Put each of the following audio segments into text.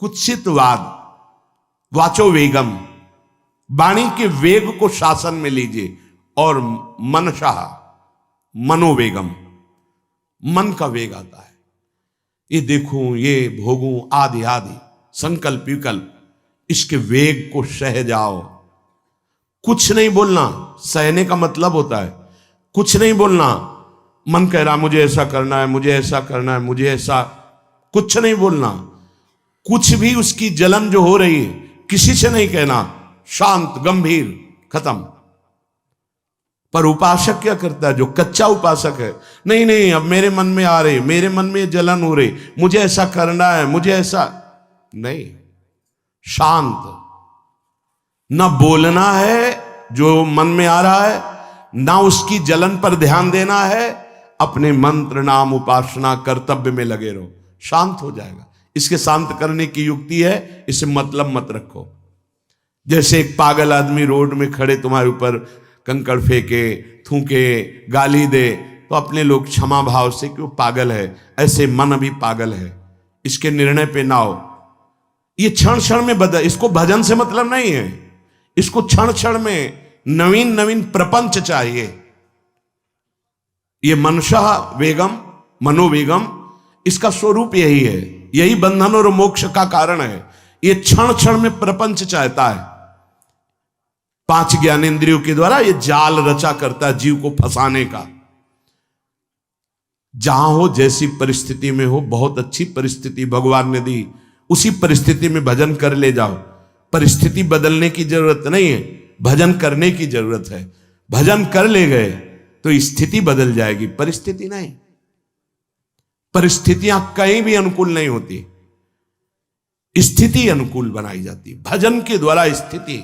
कुत्सितवाद, वाचो वेगम, वाणी के वेग को शासन में लीजिए, और मनशाह, मनोवेगम, मन का वेग आता है। ये देखूं, ये भोगूं, आदि आदि संकल्प विकल्प, इसके वेग को सह जाओ। कुछ नहीं बोलना, सहने का मतलब होता है कुछ नहीं बोलना। मन कह रहा मुझे ऐसा करना है, मुझे ऐसा करना है, मुझे ऐसा, कुछ नहीं बोलना। कुछ भी उसकी जलन जो हो रही है किसी से नहीं कहना, शांत गंभीर, खत्म। पर उपासक क्या करता है, जो कच्चा उपासक है, नहीं नहीं अब मेरे मन में आ रही, मेरे मन में जलन हो रही, मुझे ऐसा करना है, मुझे ऐसा नहीं। शांत, ना बोलना है जो मन में आ रहा है, ना उसकी जलन पर ध्यान देना है, अपने मंत्र नाम उपासना कर्तव्य में लगे रहो, शांत हो जाएगा। इसके शांत करने की युक्ति है, इसे मतलब मत रखो। जैसे एक पागल आदमी रोड में खड़े तुम्हारे ऊपर कंकड़ फेंके, थूके, गाली दे, तो अपने लोग क्षमा भाव से कि वो पागल है, ऐसे मन अभी पागल है, इसके निर्णय पे ना हो। ये क्षण क्षण में बदल, इसको भजन से मतलब नहीं है, इसको क्षण क्षण में नवीन नवीन प्रपंच चाहिए। ये मनशा वेगम, मनोवेगम, इसका स्वरूप यही है, यही बंधन और मोक्ष का कारण है। ये क्षण क्षण में प्रपंच चाहता है। 5 ज्ञानेंद्रियों के द्वारा ये जाल रचा करता है जीव को फंसाने का। जहां हो, जैसी परिस्थिति में हो, बहुत अच्छी परिस्थिति भगवान ने दी, उसी परिस्थिति में भजन कर ले जाओ। परिस्थिति बदलने की जरूरत नहीं है, भजन करने की जरूरत है। भजन कर ले गए तो स्थिति बदल जाएगी, परिस्थिति नहीं। परिस्थितियां कहीं भी अनुकूल नहीं होती, स्थिति अनुकूल बनाई जाती। भजन के द्वारा स्थिति,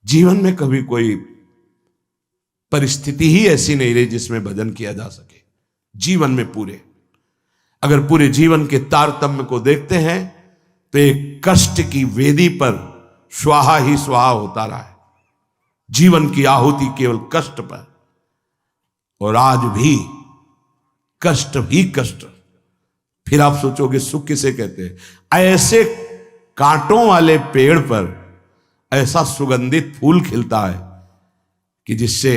जीवन में कभी कोई परिस्थिति ही ऐसी नहीं रही जिसमें भजन किया जा सके। जीवन में पूरे, अगर पूरे जीवन के तारतम्य को देखते हैं तो एक कष्ट की वेदी पर स्वाहा ही स्वाहा होता रहा है। जीवन की आहुति केवल कष्ट पर, और आज भी कष्ट ही कष्ट। फिर आप सोचोगे सुख किसे कहते हैं? ऐसे कांटों वाले पेड़ पर ऐसा सुगंधित फूल खिलता है कि जिससे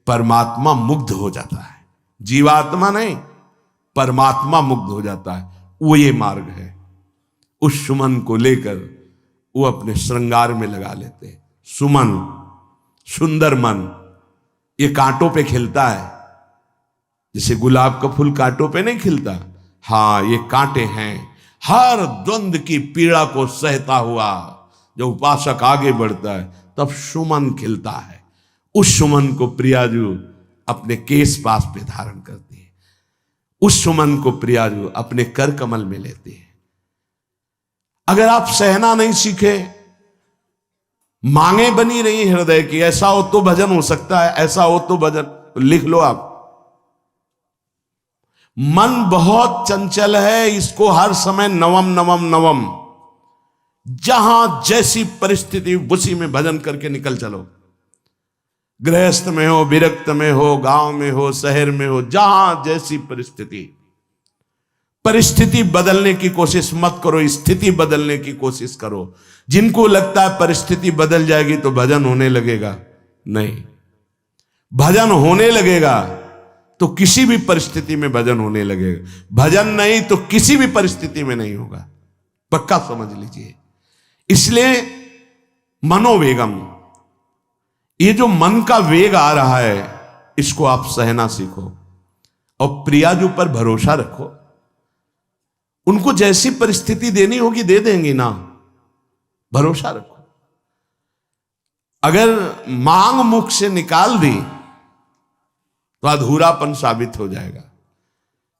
परमात्मा मुग्ध हो जाता है। जीवात्मा नहीं, परमात्मा मुग्ध हो जाता है। वो ये मार्ग है। उस सुमन को लेकर वो अपने श्रृंगार में लगा लेते हैं। सुमन, सुंदर मन, ये कांटों पे खिलता है। जैसे गुलाब का फूल कांटों पे नहीं खिलता, हाँ ये कांटे हैं। हर द्वंद की पीड़ा को सहता हुआ जब उपासक आगे बढ़ता है तब सुमन खिलता है। उस सुमन को प्रियाजू अपने केश पास पे धारण करती है। उस सुमन को प्रियाजू अपने कर कमल में लेती है। अगर आप सहना नहीं सीखे, मांगे बनी रही हृदय की, ऐसा हो तो भजन हो सकता है, ऐसा हो तो भजन, तो लिख लो आप। मन बहुत चंचल है, इसको हर समय नवम नवम नवम, जहां जैसी परिस्थिति उसी में भजन करके निकल चलो। गृहस्थ में हो, विरक्त में हो, गांव में हो, शहर में हो, जहां जैसी परिस्थिति, परिस्थिति बदलने की कोशिश मत करो, स्थिति बदलने की कोशिश करो। जिनको लगता है परिस्थिति बदल जाएगी तो भजन होने लगेगा, नहीं। भजन होने लगेगा तो किसी भी परिस्थिति में भजन होने लगेगा। भजन नहीं तो किसी भी परिस्थिति में नहीं होगा, पक्का समझ लीजिए। इसलिए मनोवेगम, ये जो मन का वेग आ रहा है, इसको आप सहना सीखो और प्रियाजू पर भरोसा रखो। उनको जैसी परिस्थिति देनी होगी दे देंगी ना, भरोसा रखो। अगर मांग मुख से निकाल दी तो अधूरापन साबित हो जाएगा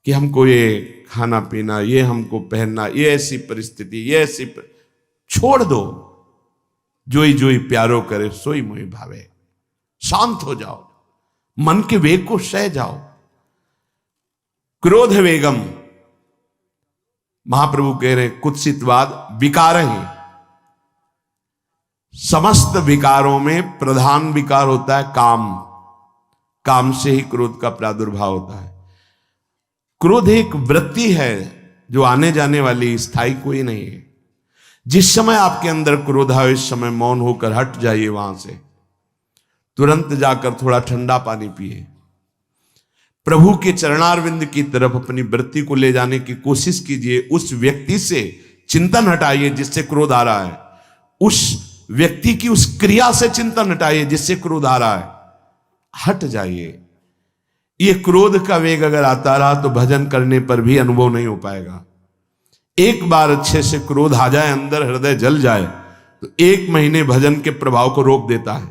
कि हमको ये खाना पीना, ये हमको पहनना, ये ऐसी परिस्थिति, ये ऐसी छोड़ दो। जोई जोई प्यारो करे सोई मोहि भावे। शांत हो जाओ, मन के वेग को सह जाओ। क्रोध वेगम, महाप्रभु कह रहे कुत्सितवाद विकार है। समस्त विकारों में प्रधान विकार होता है काम। काम से ही क्रोध का प्रादुर्भाव होता है। क्रोध एक वृत्ति है जो आने जाने वाली, स्थायी कोई नहीं है। जिस समय आपके अंदर क्रोध आए उस समय मौन होकर हट जाइए वहां से, तुरंत जाकर थोड़ा ठंडा पानी पिए, प्रभु के चरणारविंद की तरफ अपनी वृत्ति को ले जाने की कोशिश कीजिए। उस व्यक्ति से चिंतन हटाइए जिससे क्रोध आ रहा है, उस व्यक्ति की उस क्रिया से चिंतन हटाइए जिससे क्रोध आ रहा है, हट जाइए। ये क्रोध का वेग अगर आता रहा तो भजन करने पर भी अनुभव नहीं हो पाएगा। एक बार अच्छे से क्रोध आ जाए, अंदर हृदय जल जाए, तो 1 महीने भजन के प्रभाव को रोक देता है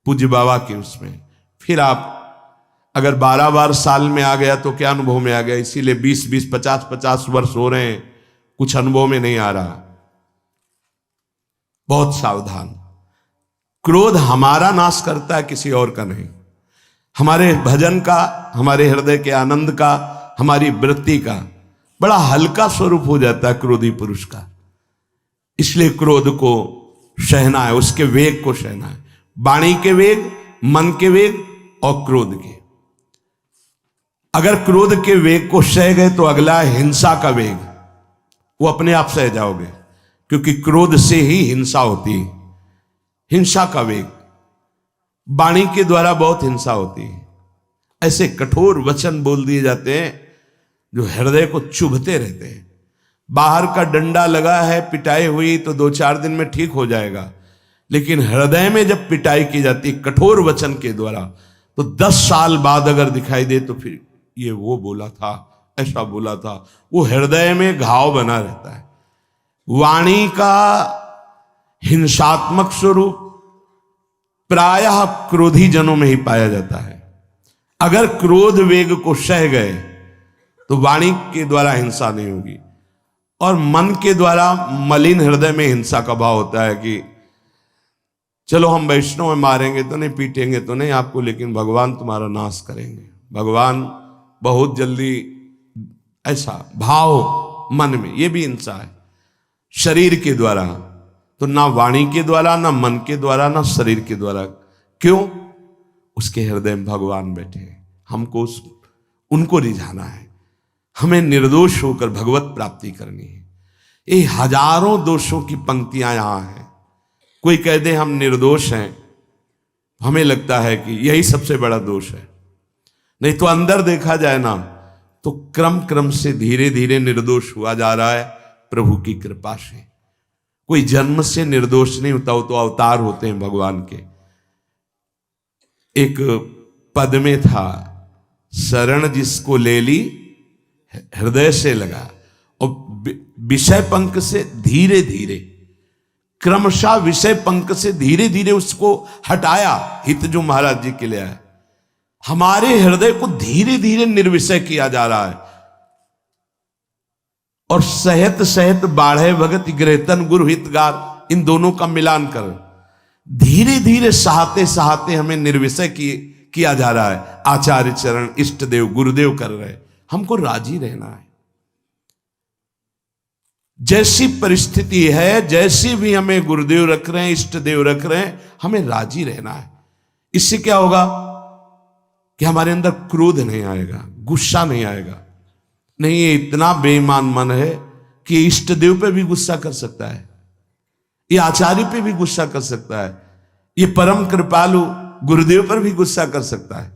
पूज्य बाबा के उसमें। फिर आप अगर 12 बार साल में आ गया तो क्या अनुभव में आ गया। इसीलिए 20-20, 50-50 वर्ष हो रहे हैं, कुछ अनुभव में नहीं आ रहा। बहुत सावधान। क्रोध हमारा नाश करता है, किसी और का नहीं। हमारे भजन का, हमारे हृदय के आनंद का, हमारी वृत्ति का बड़ा हल्का स्वरूप हो जाता है क्रोधी पुरुष का। इसलिए क्रोध को सहना है, उसके वेग को सहना है। वाणी के वेग, मन के वेग और क्रोध के। अगर क्रोध के वेग को सह गए तो अगला है हिंसा का वेग। वो अपने आप सह जाओगे, क्योंकि क्रोध से ही हिंसा होती है। हिंसा का वेग, वाणी के द्वारा बहुत हिंसा होती है। ऐसे कठोर वचन बोल दिए जाते हैं जो हृदय को चुभते रहते हैं। बाहर का डंडा लगा है, पिटाई हुई तो 2-4 दिन में ठीक हो जाएगा, लेकिन हृदय में जब पिटाई की जाती है कठोर वचन के द्वारा, तो 10 साल बाद अगर दिखाई दे तो फिर ये वो बोला था, ऐसा बोला था, वो हृदय में घाव बना रहता है। वाणी का हिंसात्मक स्वरूप प्रायः क्रोधी जनों में ही पाया जाता है। अगर क्रोध वेग को सह गए तो वाणी के द्वारा हिंसा नहीं होगी, और मन के द्वारा मलिन हृदय में हिंसा का भाव होता है कि चलो हम वैष्णव में मारेंगे तो नहीं, पीटेंगे तो नहीं आपको, लेकिन भगवान तुम्हारा नाश करेंगे, भगवान बहुत जल्दी, ऐसा भाव मन में, ये भी हिंसा है। शरीर के द्वारा तो ना वाणी के द्वारा, ना मन के द्वारा, ना शरीर के द्वारा। क्यों? उसके हृदय में भगवान बैठे हैं, हमको उनको रिझाना है, हमें निर्दोष होकर भगवत प्राप्ति करनी है। ये हजारों दोषों की पंक्तियां यहां हैं। कोई कह दे हम निर्दोष हैं, हमें लगता है कि यही सबसे बड़ा दोष है। नहीं तो अंदर देखा जाए ना तो क्रम क्रम से धीरे धीरे निर्दोष हुआ जा रहा है प्रभु की कृपा से। कोई जन्म से निर्दोष नहीं होता, वो तो अवतार होते हैं भगवान के। एक पद में था, शरण जिसको ले ली हृदय से लगा, और विषय पंख से धीरे धीरे, क्रमशः विषय पंख से धीरे धीरे उसको हटाया। हित जो महाराज जी के लिए आया, हमारे हृदय को धीरे धीरे निर्विषय किया जा रहा है। और सहत सहत बाढ़े भगत ग्रहतन गुरु हितगार, इन दोनों का मिलान कर धीरे धीरे सहाते सहाते हमें निर्विषय किया जा रहा है। आचार्य चरण, इष्ट देव, गुरुदेव कर रहे हैं, हमको राजी रहना है। जैसी परिस्थिति है, जैसी भी हमें गुरुदेव रख रहे हैं, इष्ट देव रख रहे हैं, हमें राजी रहना है। इससे क्या होगा कि हमारे अंदर क्रोध नहीं आएगा, गुस्सा नहीं आएगा। नहीं, ये इतना बेईमान मन है कि इष्ट देव पे भी गुस्सा कर सकता है, ये आचार्य पे भी गुस्सा कर सकता है, ये परम कृपालु गुरुदेव पर भी गुस्सा कर सकता है।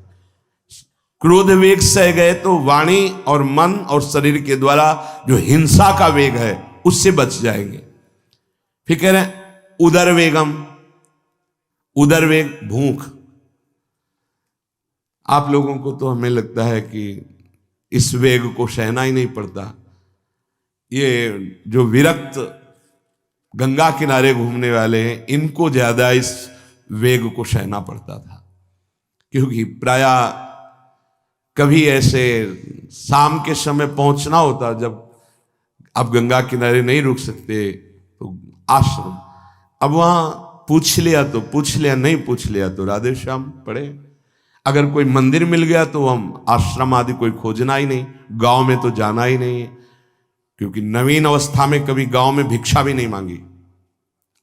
क्रोध वेग सह गए तो वाणी और मन और शरीर के द्वारा जो हिंसा का वेग है उससे बच जाएंगे। फिर कह रहे हैं उदर वेगम, उदर वेग भूख। आप लोगों को तो हमें लगता है कि इस वेग को सहना ही नहीं पड़ता। ये जो विरक्त गंगा किनारे घूमने वाले हैं, इनको ज्यादा इस वेग को सहना पड़ता था, क्योंकि प्रायः कभी ऐसे शाम के समय पहुंचना होता, जब आप गंगा किनारे नहीं रुक सकते तो आश्रम, अब वहां पूछ लिया तो पूछ लिया, नहीं पूछ लिया तो राधे श्याम पढ़े। अगर कोई मंदिर मिल गया तो हम आश्रम आदि कोई खोजना ही नहीं, गांव में तो जाना ही नहीं है, क्योंकि नवीन अवस्था में कभी गांव में भिक्षा भी नहीं मांगी,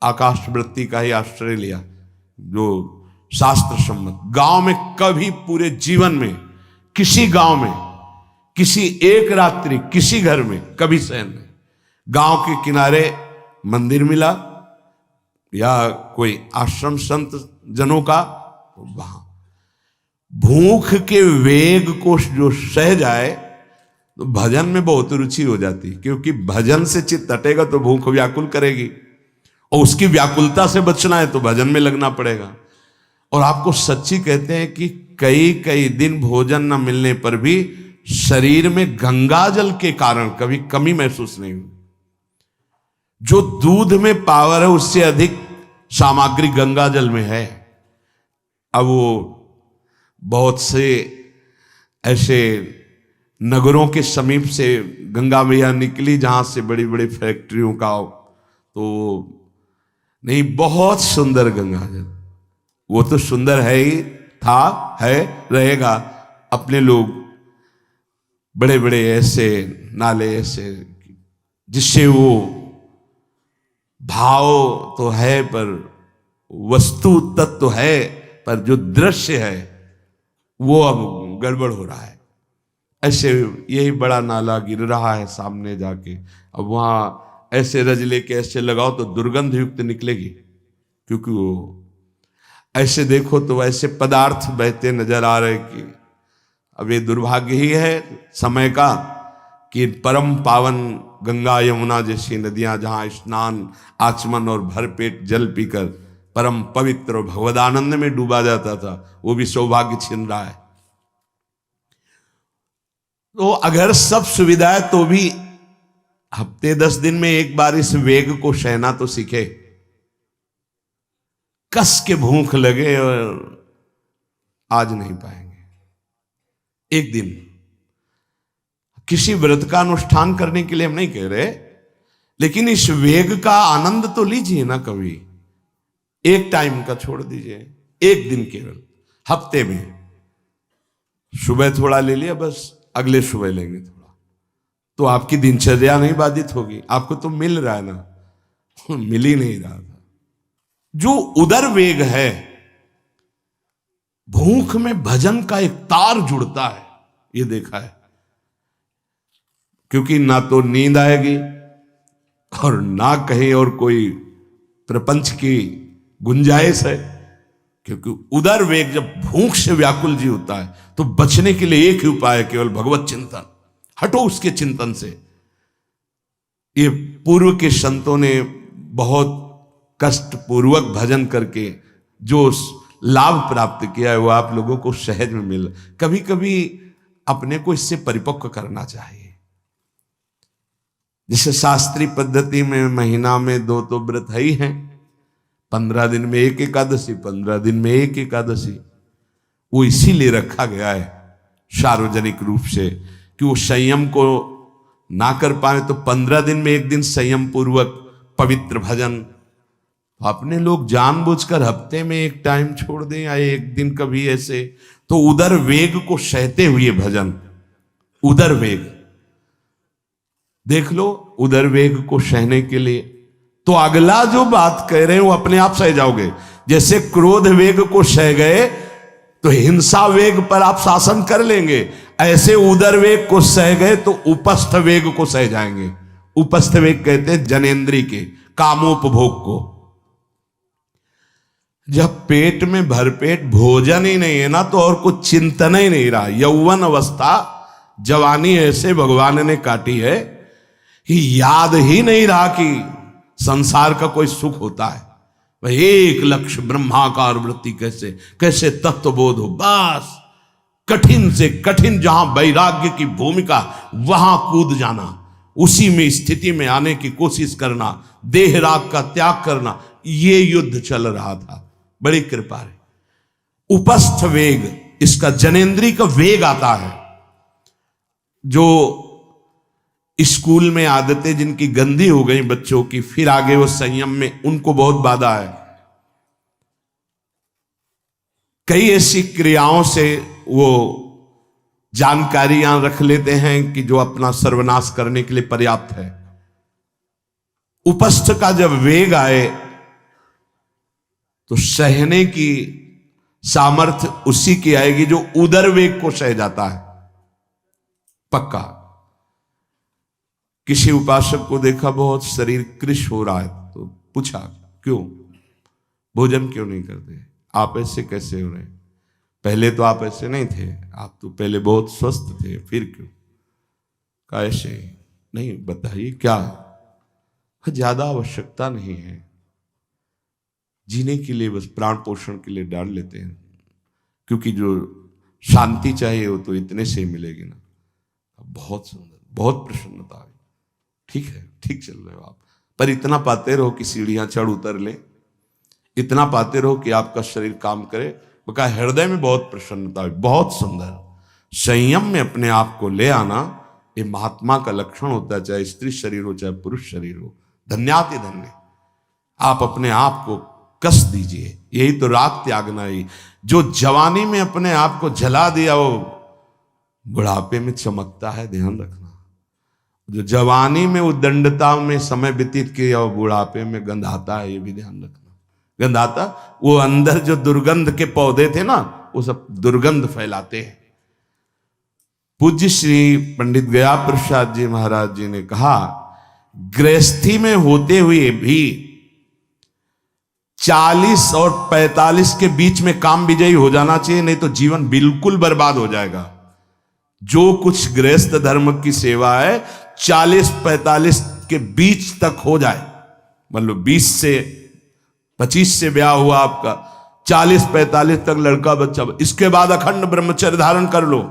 आकाश वृत्ति का ही आश्रय लिया जो शास्त्र सम्मत। गांव में कभी पूरे जीवन में किसी गांव में किसी एक रात्रि किसी घर में कभी शयन नहीं। गांव के किनारे मंदिर मिला या कोई आश्रम संत जनों का, वहां भूख के वेग को जो सह जाए तो भजन में बहुत रुचि हो जाती, क्योंकि भजन से चित्त हटेगा तो भूख व्याकुल करेगी, और उसकी व्याकुलता से बचना है तो भजन में लगना पड़ेगा। और आपको सच्ची कहते हैं कि कई कई दिन भोजन न मिलने पर भी शरीर में गंगा जल के कारण कभी कमी महसूस नहीं हुई। जो दूध में पावर है उससे अधिक सामग्री गंगा जल में है। अब वो बहुत से ऐसे नगरों के समीप से गंगा मैया निकली जहां से बड़ी बड़ी फैक्ट्रियों का, तो नहीं, बहुत सुंदर गंगा जल, वो तो सुंदर है ही, था, है, रहेगा। अपने लोग बड़े बड़े ऐसे नाले ऐसे जिससे वो भाव तो है पर वस्तु तत्व तो है, पर जो दृश्य है वो अब गड़बड़ हो रहा है। ऐसे यही बड़ा नाला गिर रहा है सामने जाके, अब वहां ऐसे रज लेके ऐसे लगाओ तो दुर्गंध युक्त निकलेगी, क्योंकि वो ऐसे देखो तो ऐसे पदार्थ बहते नजर आ रहे कि अब ये दुर्भाग्य ही है समय का कि परम पावन गंगा यमुना जैसी नदियां जहां स्नान आचमन और भरपेट जल पीकर परम पवित्र और भगवदानंद में डूबा जाता था, वो भी सौभाग्य छिन रहा है। तो अगर सब सुविधा है तो भी हफ्ते 10 दिन में एक बार इस वेग को सहना तो सीखे। कस के भूख लगे और आज नहीं पाएंगे। एक दिन किसी व्रत का अनुष्ठान करने के लिए हम नहीं कह रहे, लेकिन इस वेग का आनंद तो लीजिए ना कभी। एक टाइम का छोड़ दीजिए, एक दिन केवल हफ्ते में सुबह थोड़ा ले लिया, बस अगले सुबह लेंगे थोड़ा, तो आपकी दिनचर्या नहीं बाधित होगी। आपको तो मिल रहा है ना, मिल ही नहीं रहा था। जो उदर वेग है, भूख में भजन का एक तार जुड़ता है, ये देखा है। क्योंकि ना तो नींद आएगी और ना कहीं और कोई प्रपंच की गुंजाइश है, क्योंकि उदर वेग जब भूख से व्याकुल जी होता है तो बचने के लिए एक ही उपाय है, केवल भगवत चिंतन। हटो उसके चिंतन से। ये पूर्व के संतों ने बहुत कष्ट पूर्वक भजन करके जो लाभ प्राप्त किया है वो आप लोगों को सहज में मिल। कभी कभी अपने को इससे परिपक्व करना चाहिए। जैसे शास्त्रीय पद्धति में महीना में 2 तो व्रत है ही हैं, 15 दिन में एक एकादशी, 15 दिन में एक एकादशी। वो इसीलिए रखा गया है सार्वजनिक रूप से कि वो संयम को ना कर पाए, तो 15 दिन में एक दिन संयम पूर्वक पवित्र भजन। अपने लोग जानबूझकर हफ्ते में एक टाइम छोड़ दें या एक दिन कभी ऐसे, तो उदर वेग को सहते हुए भजन। उदर वेग देख लो, उदर वेग को सहने के लिए तो अगला जो बात कह रहे हैं वो अपने आप सह जाओगे। जैसे क्रोध वेग को सह गए तो हिंसा वेग पर आप शासन कर लेंगे, ऐसे उदर वेग को सह गए तो उपस्थ वेग को सह जाएंगे। उपस्थ वेग कहते हैं जनेन्द्री के कामोपभोग को। जब पेट में भरपेट भोजन ही नहीं है ना, तो और कुछ चिंतन ही नहीं रहा। यौवन अवस्था जवानी ऐसे भगवान ने काटी है कि याद ही नहीं रहा कि संसार का कोई सुख होता है। वह एक लक्ष्य ब्रह्माकार वृत्ति कैसे कैसे तत्वबोध हो, बस कठिन से कठिन जहां वैराग्य की भूमिका वहां कूद जाना, उसी में स्थिति में आने की कोशिश करना, देह राग का त्याग करना, ये युद्ध चल रहा था। बड़ी कृपा है। उपस्थ वेग, इसका जनेन्द्री का वेग आता है। जो स्कूल में आदतें जिनकी गंदी हो गई बच्चों की, फिर आगे वो संयम में, उनको बहुत बाधा है। कई ऐसी क्रियाओं से वो जानकारियां रख लेते हैं कि जो अपना सर्वनाश करने के लिए पर्याप्त है। उपस्थ का जब वेग आए तो सहने की सामर्थ्य उसी की आएगी जो उदर वेग को सह जाता है। पक्का। किसी उपासक को देखा बहुत शरीर कृश हो रहा है, तो पूछा क्यों, भोजन क्यों नहीं करते, आप ऐसे कैसे हो रहे, पहले तो आप ऐसे नहीं थे, आप तो पहले बहुत स्वस्थ थे, फिर क्यों, कहा ऐसे नहीं, बताइए क्या, ज्यादा आवश्यकता नहीं है, जीने के लिए बस प्राण पोषण के लिए डाल लेते हैं, क्योंकि जो शांति चाहिए वो तो इतने से ही मिलेगी ना। बहुत सुंदर, बहुत प्रसन्नता आई, ठीक है, ठीक चल रहे हो आप, पर इतना पाते रहो कि सीढ़ियां चढ़ उतर ले, इतना पाते रहो कि आपका शरीर काम करे। बका हृदय में बहुत प्रसन्नता है, बहुत सुंदर। संयम में अपने आप को ले आना ये महात्मा का लक्षण होता है, चाहे स्त्री शरीर हो चाहे पुरुष शरीर हो। धन्याति धन्य, आप अपने आप को कस दीजिए, यही तो राग त्यागना ही। जो जवानी में अपने आप को जला दिया वो बुढ़ापे में चमकता है, ध्यान रखना। जो जवानी में उद्दंडता में समय व्यतीत किया वो बुढ़ापे में गंधाता है, ये भी ध्यान रखना। गंधाता वो अंदर जो दुर्गंध के पौधे थे ना, वो सब दुर्गंध फैलाते हैं। पूज्य श्री पंडित गया प्रसाद जी महाराज जी ने कहा, गृहस्थी में होते हुए भी 40 और 45 के बीच में काम विजयी हो जाना चाहिए, नहीं तो जीवन बिल्कुल बर्बाद हो जाएगा। जो कुछ गृहस्थ धर्म की सेवा है 40-45 के बीच तक हो जाए, मतलब 20 से 25 से ब्याह हुआ आपका, 40-45 तक लड़का बच्चा, इसके बाद अखंड ब्रह्मचर्य धारण कर लो।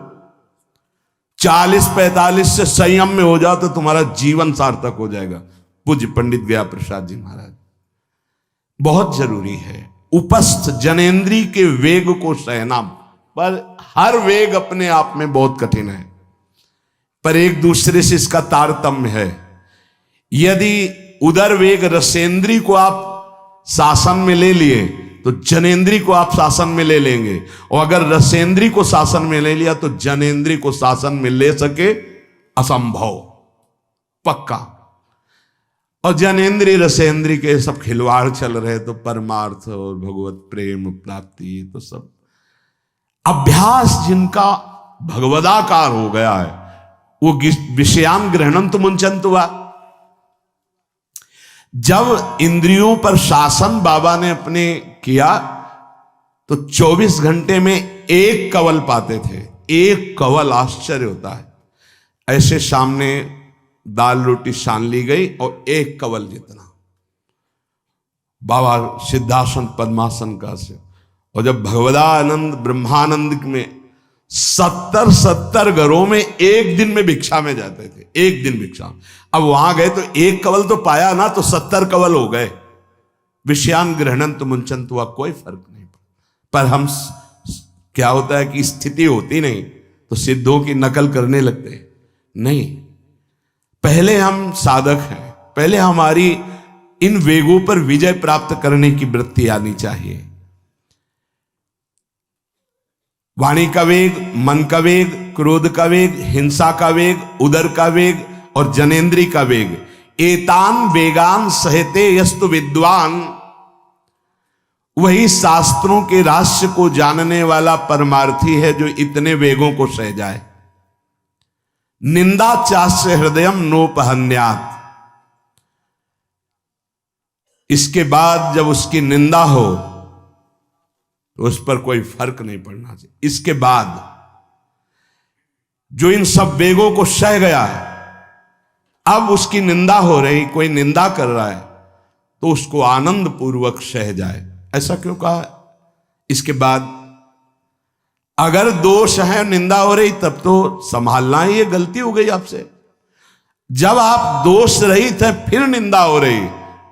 40-45 से संयम में हो जाओ तो तुम्हारा जीवन सार्थक हो जाएगा। पूज्य पंडित गया प्रसाद जी महाराज, बहुत जरूरी है उपस्थ जनेन्द्री के वेग को सहना। पर हर वेग अपने आप में बहुत कठिन है, पर एक दूसरे से इसका तारतम्य है। यदि उदर वेग रसेंद्री को आप शासन में ले लिए तो जनेन्द्री को आप शासन में ले लेंगे, और अगर रसेंद्री को शासन में ले लिया तो जनेन्द्री को शासन में ले सके असंभव, पक्का। और जनेन्द्री रसेंद्री के सब खिलवाड़ चल रहे, तो परमार्थ और भगवत प्रेम प्राप्ति तो सब अभ्यास जिनका भगवदाकार हो गया है, वो विषयान ग्रहणम तो मुंचंत हुआ। जब इंद्रियों पर शासन बाबा ने अपने किया तो 24 घंटे में एक कवल पाते थे, एक कवल, आश्चर्य होता है। ऐसे सामने दाल रोटी सान ली गई और एक कवल जितना, बाबा सिद्धासन पद्मासन का से। और जब भगवदानंद ब्रह्मानंद में 70 घरों में एक दिन में भिक्षा में जाते थे, एक दिन भिक्षा। अब वहां गए तो एक कवल तो पाया ना, तो 70 कवल हो गए। विषयान ग्रहणंत मुंचंत हुआ, कोई फर्क नहीं पड़ा। पर हम क्या होता है कि स्थिति होती नहीं तो सिद्धों की नकल करने लगते नहीं। पहले हम साधक हैं, पहले हमारी इन वेगों पर विजय प्राप्त करने की वृत्ति आनी चाहिए। वाणी का वेग, मन का वेग, क्रोध का वेग, हिंसा का वेग, उदर का वेग और जनेन्द्री का वेग, एतान वेगान सहते यस्तु विद्वान। वही शास्त्रों के रहस्य को जानने वाला परमार्थी है जो इतने वेगों को सह जाए। निंदा चास्य हृदयम नोपहन्यात, इसके बाद जब उसकी निंदा हो तो उस पर कोई फर्क नहीं पड़ना चाहिए। इसके बाद जो इन सब वेगों को सह गया है, अब उसकी निंदा हो रही, कोई निंदा कर रहा है तो उसको आनंद पूर्वक सह जाए। ऐसा क्यों कहा? इसके बाद अगर दोष है, निंदा हो रही, तब तो संभालना ही, ये गलती हो गई आपसे। जब आप दोष रहित है फिर निंदा हो रही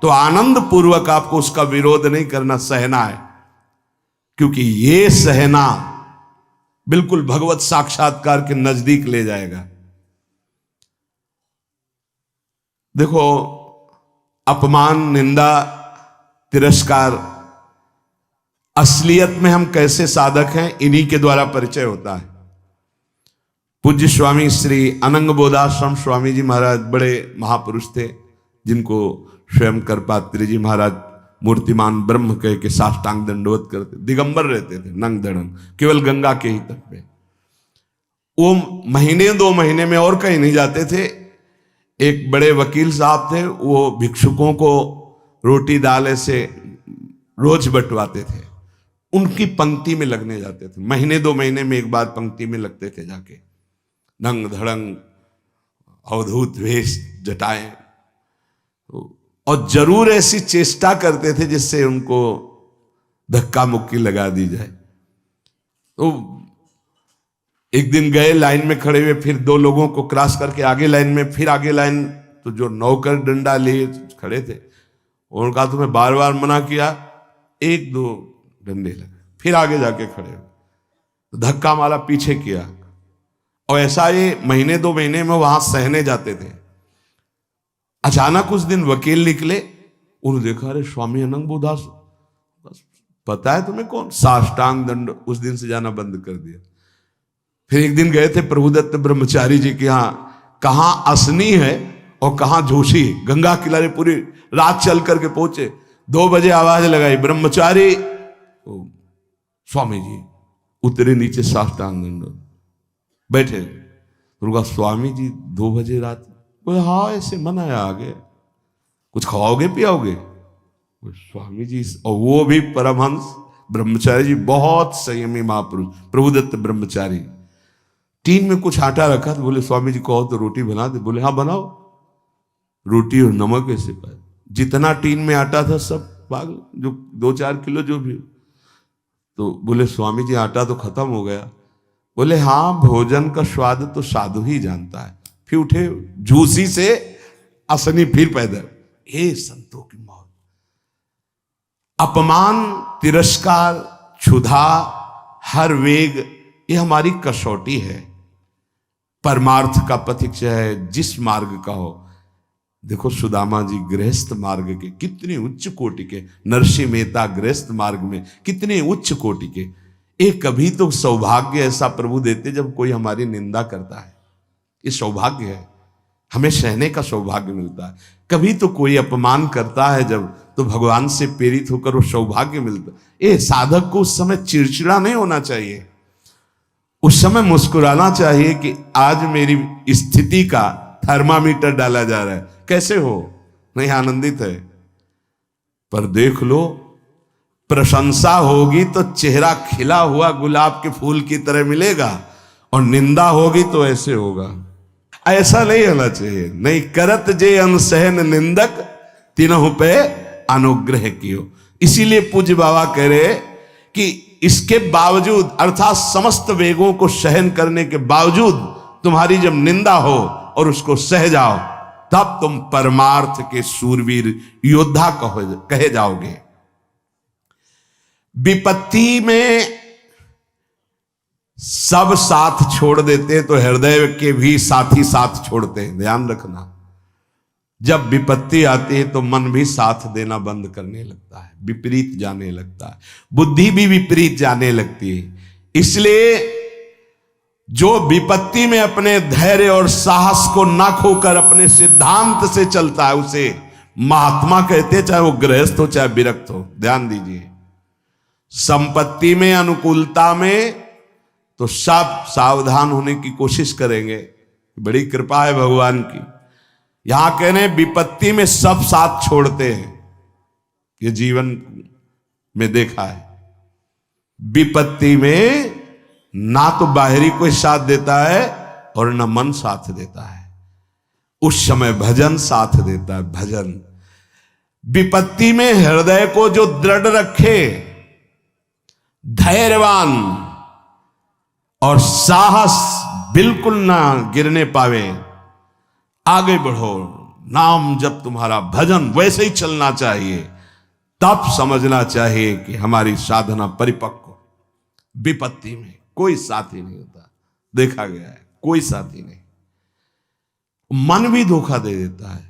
तो आनंद पूर्वक आपको उसका विरोध नहीं करना, सहना है। क्योंकि ये सहना बिल्कुल भगवत साक्षात्कार के नजदीक ले जाएगा। देखो, अपमान, निंदा, तिरस्कार, असलियत में हम कैसे साधक हैं इन्हीं के द्वारा परिचय होता है। पूज्य स्वामी श्री अनंग बोधाश्रम स्वामी जी महाराज बड़े महापुरुष थे, जिनको स्वयं करपात्री जी महाराज मूर्तिमान ब्रह्म कह के साष्टांग दंडवत करते, दिगंबर रहते थे, नंग दड़न, केवल गंगा के ही तट पे। वो महीने 2 महीने में और कहीं नहीं जाते थे। एक बड़े वकील साहब थे, वो भिक्षुकों को रोटी दाल ऐसे रोज बंटवाते थे, उनकी पंक्ति में लगने जाते थे। महीने 2 महीने में एक बार पंक्ति में लगते थे जाके, नंग धड़ंग अवधूत वेश जटाएं, और जरूर ऐसी चेष्टा करते थे जिससे उनको धक्का मुक्की लगा दी जाए। तो एक दिन गए, लाइन में खड़े हुए, फिर 2 लोगों को क्रॉस करके आगे लाइन में, फिर आगे लाइन, तो जो नौकर डंडा लिए खड़े थे उन्होंने कहा तुम्हें बार बार मना किया, 1-2 डंडे लगे, फिर आगे जाके खड़े हो, तो धक्का मारा, पीछे किया। और ऐसा ये महीने 2 महीने में वहां सहने जाते थे। अचानक उस दिन वकील निकले, उन्होंने देखा अरे स्वामी अनंगबोधास, पता है तुम्हें कौन? साष्टांग दंड। उस दिन से जाना बंद कर दिया। फिर एक दिन गए थे प्रभुदत्त ब्रह्मचारी जी के यहाँ, कहां असनी है और कहां जोशी, गंगा किनारे पूरी रात चल करके पहुंचे। 2 बजे आवाज लगाई, ब्रह्मचारी। स्वामी जी उतरे नीचे, साष्टांग दंड, बैठे। उनका स्वामी जी 2 बजे रात, बोले हाँ ऐसे मन आया, आगे कुछ खवाओगे पियाओगे? स्वामी जी, और वो भी परमहंस ब्रह्मचारी जी, बहुत संयमी महापुरुष प्रभुदत्त ब्रह्मचारी। टीन में कुछ आटा रखा, तो बोले स्वामी जी कहो तो रोटी बना दे। बोले हाँ बनाओ। रोटी और नमक ऐसे पाए, जितना टीन में आटा था सब पागल, जो 2-4 किलो जो भी। तो बोले स्वामी जी आटा तो खत्म हो गया। बोले हाँ, भोजन का स्वाद तो साधु ही जानता है। फिर उठे, झूसी से असनी फिर पैदल। हे संतों की मौत, अपमान, तिरस्कार, क्षुधा, हर वेग, ये हमारी कसौटी है। परमार्थ का पथिक चाहे जिस मार्ग का हो। देखो सुदामा जी गृहस्थ मार्ग के कितने उच्च कोटि के, नरसिंह मेहता गृहस्थ मार्ग में कितने उच्च कोटि के। एक कभी तो सौभाग्य ऐसा प्रभु देते जब कोई हमारी निंदा करता है, ये सौभाग्य है, हमें सहने का सौभाग्य मिलता है। कभी तो कोई अपमान करता है जब, तो भगवान से प्रेरित होकर वो सौभाग्य मिलता है। ये साधक को उस समय चिड़चिड़ा नहीं होना चाहिए, उस समय मुस्कुराना चाहिए कि आज मेरी स्थिति का थर्मामीटर डाला जा रहा है, कैसे हो, नहीं आनंदित है। पर देख लो, प्रशंसा होगी तो चेहरा खिला हुआ गुलाब के फूल की तरह मिलेगा, और निंदा होगी तो ऐसे होगा। ऐसा नहीं होना चाहिए। नहीं करत जे अनसहन निंदक, तीनों पे अनुग्रह कियो। इसीलिए पूज्य बाबा कह रहे कि इसके बावजूद, अर्थात समस्त वेगों को सहन करने के बावजूद, तुम्हारी जब निंदा हो और उसको सह जाओ, तब तुम परमार्थ के शूरवीर योद्धा कहे जाओगे। विपत्ति में सब साथ छोड़ देते हैं तो हृदय के भी साथी साथ छोड़ते हैं, ध्यान रखना। जब विपत्ति आती है तो मन भी साथ देना बंद करने लगता है, विपरीत जाने लगता है, बुद्धि भी विपरीत जाने लगती है। इसलिए जो विपत्ति में अपने धैर्य और साहस को ना खोकर अपने सिद्धांत से चलता है उसे महात्मा कहते हैं, चाहे वो गृहस्थ हो चाहे विरक्त हो। ध्यान दीजिए, संपत्ति में, अनुकूलता में तो सब सावधान होने की कोशिश करेंगे, बड़ी कृपा है भगवान की। यहां कहने विपत्ति में सब साथ छोड़ते हैं, ये जीवन में देखा है। विपत्ति में ना तो बाहरी कोई साथ देता है और ना मन साथ देता है, उस समय भजन साथ देता है, भजन। विपत्ति में हृदय को जो दृढ़ रखे, धैर्यवान और साहस बिल्कुल ना गिरने पावे, आगे बढ़ो, नाम जब तुम्हारा भजन वैसे ही चलना चाहिए, तब समझना चाहिए कि हमारी साधना परिपक्व। विपत्ति में कोई साथी नहीं होता, देखा गया है, कोई साथी नहीं। मन भी धोखा दे देता है,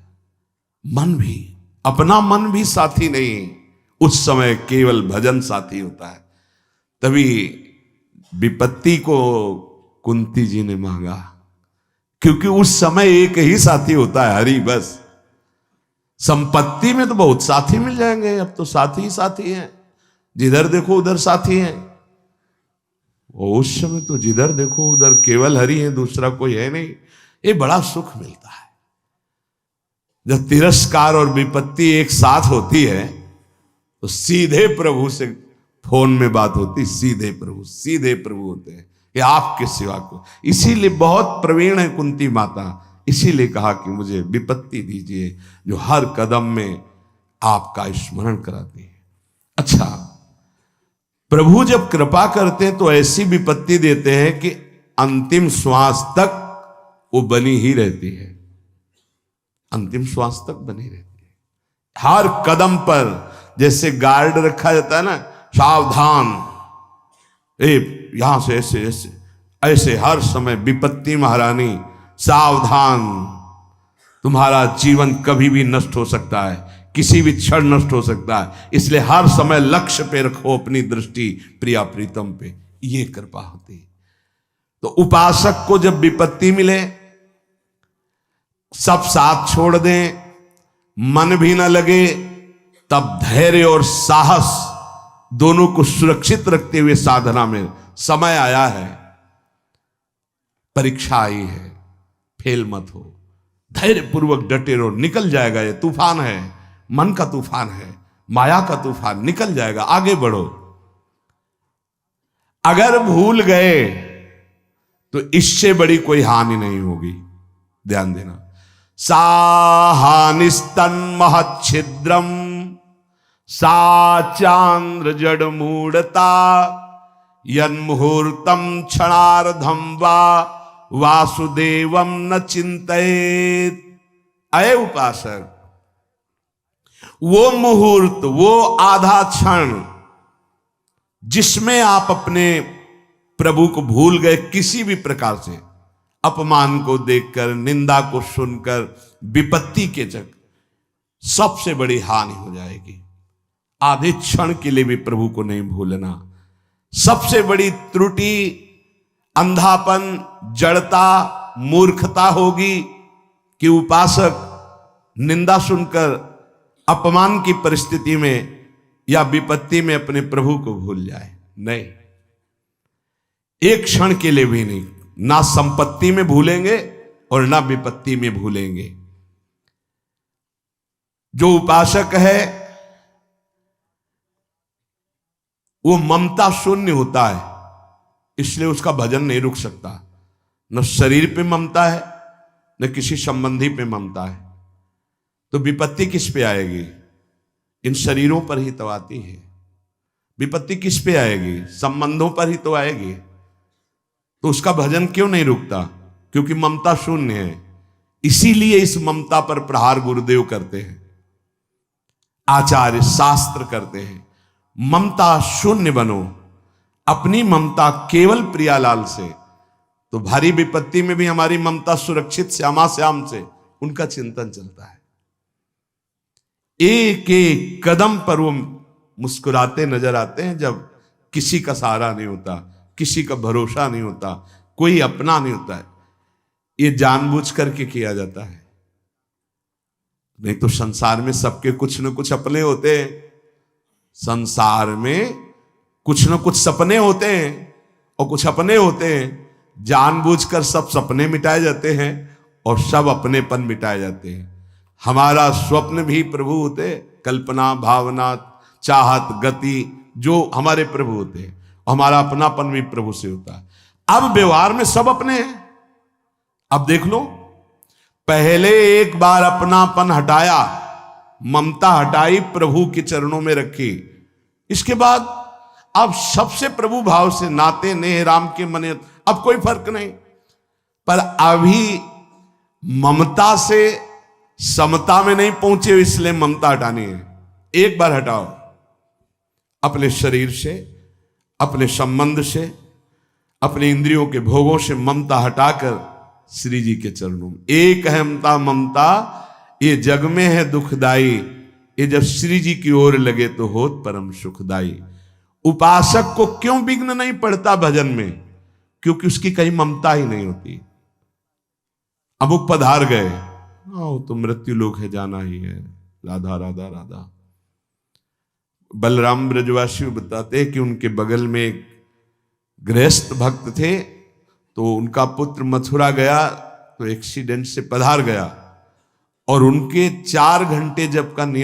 मन भी, अपना मन भी साथी नहीं, उस समय केवल भजन साथी होता है। तभी विपत्ति को कुंती जी ने मांगा, क्योंकि उस समय एक ही साथी होता है, हरि बस। संपत्ति में तो बहुत साथी मिल जाएंगे, अब तो साथी ही साथी हैं, जिधर देखो उधर साथी हैं। और उस समय तो जिधर देखो उधर केवल हरि है, दूसरा कोई है नहीं। ये बड़ा सुख मिलता है जब तिरस्कार और विपत्ति एक साथ होती है, तो सीधे प्रभु से फोन में बात होती, सीधे प्रभु होते हैं कि आपके सिवा को। इसीलिए बहुत प्रवीण है कुंती माता, इसीलिए कहा कि मुझे विपत्ति दीजिए जो हर कदम में आपका स्मरण कराती है। अच्छा, प्रभु जब कृपा करते हैं तो ऐसी विपत्ति देते हैं कि अंतिम श्वास तक वो बनी ही रहती है, अंतिम श्वास तक बनी रहती है। हर कदम पर जैसे गार्ड रखा जाता है ना, सावधान, यहां से ऐसे ऐसे ऐसे हर समय विपत्ति महारानी सावधान, तुम्हारा जीवन कभी भी नष्ट हो सकता है, किसी भी क्षण नष्ट हो सकता है, इसलिए हर समय लक्ष्य पे रखो अपनी दृष्टि प्रिया प्रीतम पे। ये कृपा होती। तो उपासक को जब विपत्ति मिले, सब साथ छोड़ दें, मन भी ना लगे, तब धैर्य और साहस दोनों को सुरक्षित रखते हुए साधना में समय आया है, परीक्षा आई है, फेल मत हो, धैर्य पूर्वक डटे रहो, निकल जाएगा। ये तूफान है, मन का तूफान है, माया का तूफान, निकल जाएगा, आगे बढ़ो। अगर भूल गए तो इससे बड़ी कोई हानि नहीं होगी, ध्यान देना। साहानिस्तन महच्छिद्रम सा चांद्र जड़ मूढ़ता यन्मुहूर्तम क्षणार्धम वा वासुदेवम न चिंतयेत। अय उपासक, वो मुहूर्त, वो आधा क्षण जिसमें आप अपने प्रभु को भूल गए, किसी भी प्रकार से अपमान को देखकर, निंदा को सुनकर, विपत्ति के चक, सबसे बड़ी हानि हो जाएगी। आधे क्षण के लिए भी प्रभु को नहीं भूलना। सबसे बड़ी त्रुटि अंधापन, जड़ता, मूर्खता होगी कि उपासक निंदा सुनकर अपमान की परिस्थिति में या विपत्ति में अपने प्रभु को भूल जाए। नहीं, एक क्षण के लिए भी नहीं, ना संपत्ति में भूलेंगे और ना विपत्ति में भूलेंगे। जो उपासक है वो ममता शून्य होता है, इसलिए उसका भजन नहीं रुक सकता। न शरीर पे ममता है, न किसी संबंधी पे ममता है। तो विपत्ति किस पे आएगी? इन शरीरों पर ही तो आती है। विपत्ति किस पे आएगी? संबंधों पर ही तो आएगी। तो उसका भजन क्यों नहीं रुकता? क्योंकि ममता शून्य है। इसीलिए इस ममता पर प्रहार गुरुदेव करते हैं, आचार्य शास्त्र करते हैं। ममता शून्य बनो, अपनी ममता केवल प्रियालाल से, तो भारी विपत्ति में भी हमारी ममता सुरक्षित श्यामा श्याम से, उनका चिंतन चलता है। एक एक कदम पर वो मुस्कुराते नजर आते हैं जब किसी का सहारा नहीं होता, किसी का भरोसा नहीं होता, कोई अपना नहीं होता है। ये जानबूझ करके किया जाता है, नहीं तो संसार में सबके कुछ न कुछ अपने होते हैं। संसार में कुछ न कुछ सपने होते हैं और कुछ अपने होते हैं। जानबूझकर सब सपने मिटाए जाते हैं और सब अपनेपन मिटाए जाते हैं। हमारा स्वप्न भी प्रभु होते, कल्पना, भावना, चाहत, गति, जो हमारे प्रभु होते हैं, और हमारा अपनापन भी प्रभु से होता है। अब व्यवहार में सब अपने हैं। अब देख लो, पहले एक बार अपनापन हटाया, ममता हटाई, प्रभु के चरणों में रखी। इसके बाद अब सबसे प्रभु भाव से नाते नेह राम के मने, अब कोई फर्क नहीं। पर अभी ममता से समता में नहीं पहुंचे, इसलिए ममता हटानी है। एक बार हटाओ, अपने शरीर से, अपने संबंध से, अपने इंद्रियों के भोगों से ममता हटाकर श्री जी के चरणों में। एक अहमता ममता ये जग में है दुखदाई, ये जब श्री जी की ओर लगे तो होत परम सुखदाई। उपासक को क्यों विघ्न नहीं पड़ता भजन में? क्योंकि उसकी कहीं ममता ही नहीं होती। अमुक पधार गए, वो तो मृत्यु लोक है, जाना ही है, राधा राधा राधा। बलराम ब्रजवासी बताते हैं कि उनके बगल में एक गृहस्थ भक्त थे, तो उनका पुत्र मथुरा गया तो एक्सीडेंट से पधार गया, और उनके 4 घंटे जब का नियम